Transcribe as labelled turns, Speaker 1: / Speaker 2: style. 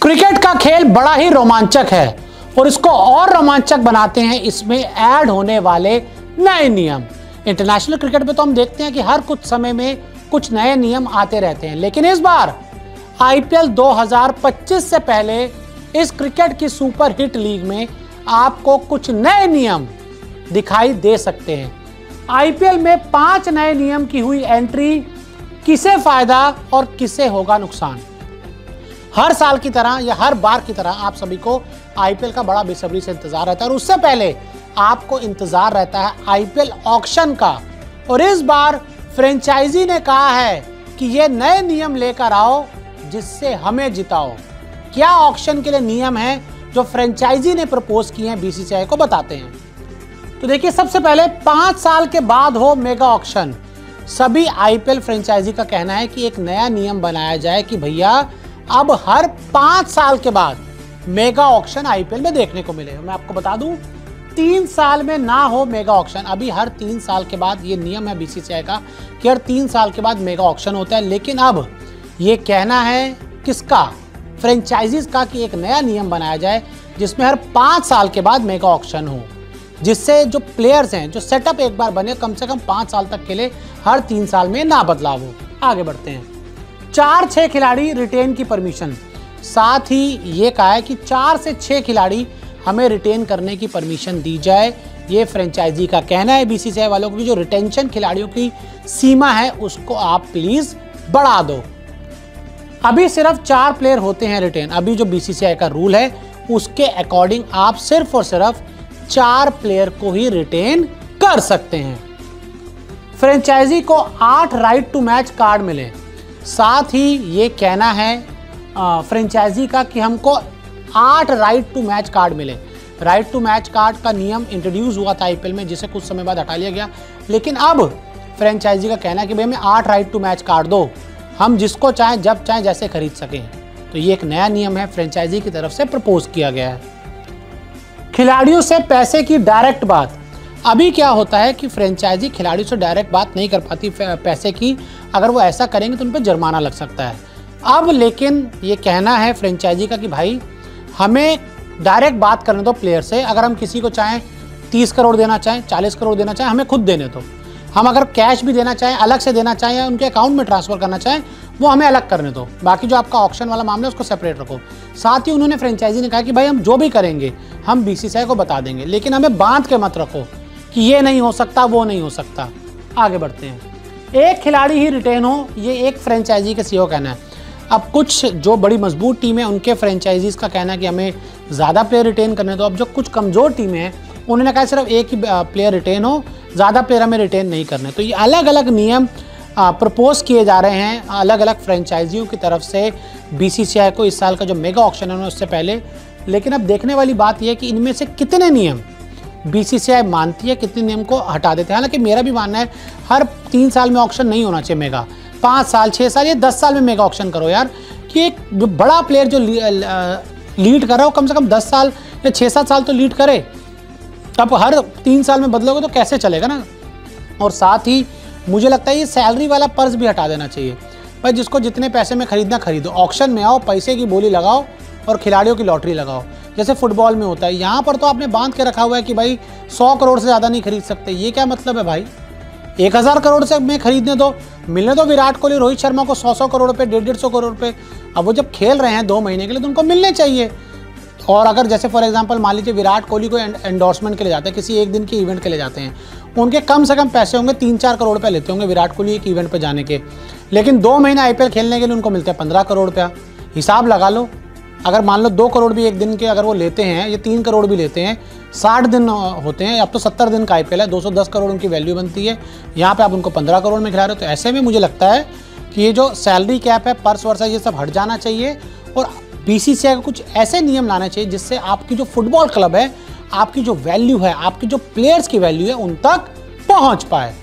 Speaker 1: Cricket का खेल बड़ा ही रोमांचक है और इसको और रोमांचक बनाते हैं इसमें ऐड होने वाले नए नियम। इंटरनेशनल क्रिकेट में तो हम देखते हैं कि हर कुछ समय में कुछ नए नियम आते रहते हैं, लेकिन इस बार आईपीएल 2025 से पहले इस क्रिकेट की सुपर हिट लीग में आपको कुछ नए नियम दिखाई दे सकते हैं। आईपीएल में 5 नए नियम की हुई एंट्री, किसे फायदा और किसे होगा नुकसान। हर साल की तरह या हर बार की तरह आप सभी को आईपीएल का बड़ा बेसब्री से इंतजार रहता है और उससे पहले आपको इंतजार रहता है आईपीएल ऑक्शन का। और इस बार फ्रेंचाइजी ने कहा है कि ये नए नियम लेकर आओ जिससे हमें जिताओ। क्या ऑक्शन के लिए नियम है जो फ्रेंचाइजी ने प्रपोज किए हैं, बीसीसीआई को बताते हैं। तो देखिए, सबसे पहले 5 साल के बाद हो मेगा ऑक्शन। सभी आईपीएल फ्रेंचाइजी का कहना है कि एक नया नियम बनाया जाए कि भैया अब हर 5 साल के बाद मेगा ऑक्शन आईपीएल में देखने को मिले। मैं आपको बता दूं, 3 साल में ना हो मेगा ऑक्शन। अभी हर 3 साल के बाद ये नियम है बीसीसीआई का कि हर 3 साल के बाद मेगा ऑक्शन होता है, लेकिन अब ये कहना है किसका, फ्रेंचाइजीज का, कि एक नया नियम बनाया जाए जिसमें हर 5 साल के बाद मेगा ऑक्शन हो, जिससे जो प्लेयर्स हैं, जो सेटअप एक बार बने, कम से कम 5 साल तक के लिए हर 3 साल में ना बदलाव हो। आगे बढ़ते हैं। 4-6 खिलाड़ी रिटेन की परमिशन। साथ ही ये कहा है कि 4 से 6 खिलाड़ी हमें रिटेन करने की परमिशन दी जाए। ये फ्रेंचाइजी का कहना है बीसीसीआई वालों को, जो रिटेंशन खिलाड़ियों की सीमा है उसको आप प्लीज बढ़ा दो। अभी सिर्फ 4 प्लेयर होते हैं रिटेन। अभी जो बीसीसीआई का रूल है उसके अकॉर्डिंग आप सिर्फ और सिर्फ 4 प्लेयर को ही रिटेन कर सकते हैं। फ्रेंचाइजी को 8 राइट टू मैच कार्ड मिले। साथ ही ये कहना है फ्रेंचाइजी का कि हमको 8 राइट टू मैच कार्ड मिले। राइट टू मैच कार्ड का नियम इंट्रोड्यूस हुआ था आईपीएल में, जिसे कुछ समय बाद हटा लिया गया, लेकिन अब फ्रेंचाइजी का कहना है कि भाई हमें 8 राइट टू मैच कार्ड दो, हम जिसको चाहें जब चाहें जैसे खरीद सकें। तो ये एक नया नियम है, फ्रेंचाइजी की तरफ से प्रपोज किया गया है। खिलाड़ियों से पैसे की डायरेक्ट बात। अभी क्या होता है कि फ्रेंचाइजी खिलाड़ियों से डायरेक्ट बात नहीं कर पाती पैसे की। अगर वो ऐसा करेंगे तो उन पर जुर्माना लग सकता है। अब लेकिन ये कहना है फ्रेंचाइजी का कि भाई हमें डायरेक्ट बात करने दो प्लेयर से। अगर हम किसी को चाहें 30 करोड़ देना चाहें, 40 करोड़ देना चाहें, हमें खुद देने दो। हम अगर कैश भी देना चाहें, अलग से देना चाहें या उनके अकाउंट में ट्रांसफ़र करना चाहें, वो हमें अलग करने दो। बाकी जो आपका ऑक्शन वाला मामला है उसको सेपरेट रखो। साथ ही उन्होंने फ्रेंचाइजी ने कहा कि भाई हम जो भी करेंगे हम बीसीसीआई को बता देंगे, लेकिन हमें बांध के मत रखो कि ये नहीं हो सकता, वो नहीं हो सकता। आगे बढ़ते हैं। एक खिलाड़ी ही रिटेन हो, ये एक फ्रेंचाइजी के सीईओ कहना है। अब कुछ जो बड़ी मजबूत टीम है उनके फ्रेंचाइजीज का कहना है कि हमें ज़्यादा प्लेयर रिटेन करने दो। अब जो कुछ कमज़ोर टीमें हैं उन्होंने कहा सिर्फ एक ही प्लेयर रिटेन हो, ज़्यादा प्लेयर हमें रिटेन नहीं करने। तो ये अलग अलग नियम प्रपोज किए जा रहे हैं अलग अलग फ्रेंचाइजियों की तरफ से बीसीसीआई को इस साल का जो मेगा ऑक्शन है उससे पहले। लेकिन अब देखने वाली बात यह है कि इनमें से कितने नियम बीसीसीआई मानती है, कितने नियम को हटा देते हैं। हालांकि मेरा भी मानना है हर 3 साल में ऑक्शन नहीं होना चाहिए मेगा, 5 साल, 6 साल या 10 साल में मेगा ऑक्शन करो यार। कि एक जो बड़ा प्लेयर जो लीड कर रहा हो कम से कम 10 साल या 6-7 साल तो लीड करे। अब हर 3 साल में बदलोगे तो कैसे चलेगा ना। और साथ ही मुझे लगता है ये सैलरी वाला पर्स भी हटा देना चाहिए। भाई जिसको जितने पैसे में खरीदना खरीदो, ऑक्शन में आओ, पैसे की बोली लगाओ और खिलाड़ियों की लॉटरी लगाओ, जैसे फुटबॉल में होता है। यहाँ पर तो आपने बांध के रखा हुआ है कि भाई 100 करोड़ से ज़्यादा नहीं खरीद सकते। ये क्या मतलब है भाई? 1000 करोड़ से में खरीदने दो, मिलने दो विराट कोहली, रोहित शर्मा को 100 करोड़ रुपये, 150 करोड़ रुपये। अब वो जब खेल रहे हैं 2 महीने के लिए तो उनको मिलने चाहिए। और अगर जैसे फॉर एग्जांपल मान लीजिए विराट कोहली को एंडोर्समेंट के लिए जाते हैं, किसी एक दिन के इवेंट के लिए जाते हैं, उनके कम से कम पैसे होंगे 3-4 करोड़ रुपये लेते होंगे विराट कोहली एक इवेंट पे जाने के। लेकिन 2 महीने आईपीएल खेलने के लिए उनको मिलते हैं 15 करोड़ रुपया। हिसाब लगा लो, अगर मान लो 2 करोड़ भी एक दिन के अगर वो लेते हैं, या 3 करोड़ भी लेते हैं, 60 दिन होते हैं। अब तो 70 दिन का आईपीएल है, 210 करोड़ उनकी वैल्यू बनती है। यहाँ पे आप उनको 15 करोड़ में खिला रहे हो। तो ऐसे में मुझे लगता है कि ये जो सैलरी कैप है, पर्स वर्स है, ये सब हट जाना चाहिए और बीसीसीआई को कुछ ऐसे नियम लाने चाहिए जिससे आपकी जो फुटबॉल क्लब है, आपकी जो वैल्यू है, आपकी जो प्लेयर्स की वैल्यू है, उन तक पहुँच पाए।